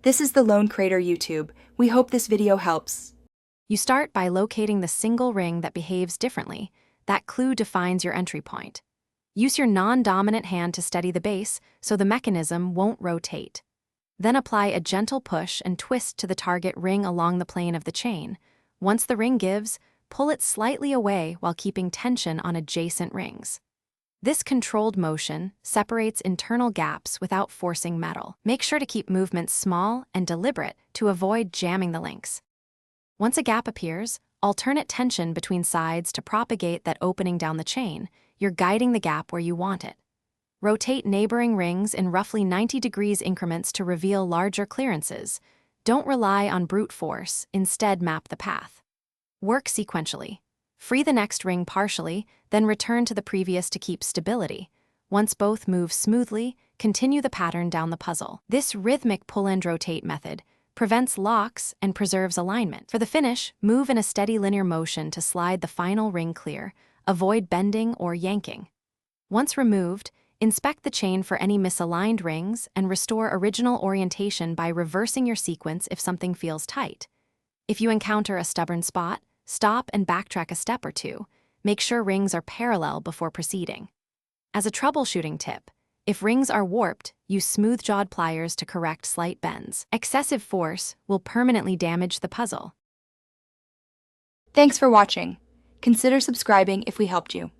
This is the Lone Crater YouTube. We hope this video helps. You start by locating the single ring that behaves differently. That clue defines your entry point. Use your non-dominant hand to steady the base so the mechanism won't rotate. Then apply a gentle push and twist to the target ring along the plane of the chain. Once the ring gives, pull it slightly away while keeping tension on adjacent rings. This controlled motion separates internal gaps without forcing metal. Make sure to keep movements small and deliberate to avoid jamming the links. Once a gap appears, alternate tension between sides to propagate that opening down the chain. You're guiding the gap where you want it. Rotate neighboring rings in roughly 90 degrees increments to reveal larger clearances. Don't rely on brute force, instead map the path. Work sequentially. Free the next ring partially, then return to the previous to keep stability. Once both move smoothly, continue the pattern down the puzzle. This rhythmic pull-and-rotate method prevents locks and preserves alignment. For the finish, move in a steady linear motion to slide the final ring clear. Avoid bending or yanking. Once removed, inspect the chain for any misaligned rings and restore original orientation by reversing your sequence if something feels tight. If you encounter a stubborn spot, stop and backtrack a step or two. Make sure rings are parallel before proceeding. As a troubleshooting tip, if rings are warped, use smooth-jawed pliers to correct slight bends. Excessive force will permanently damage the puzzle. Thanks for watching. Consider subscribing if we helped you.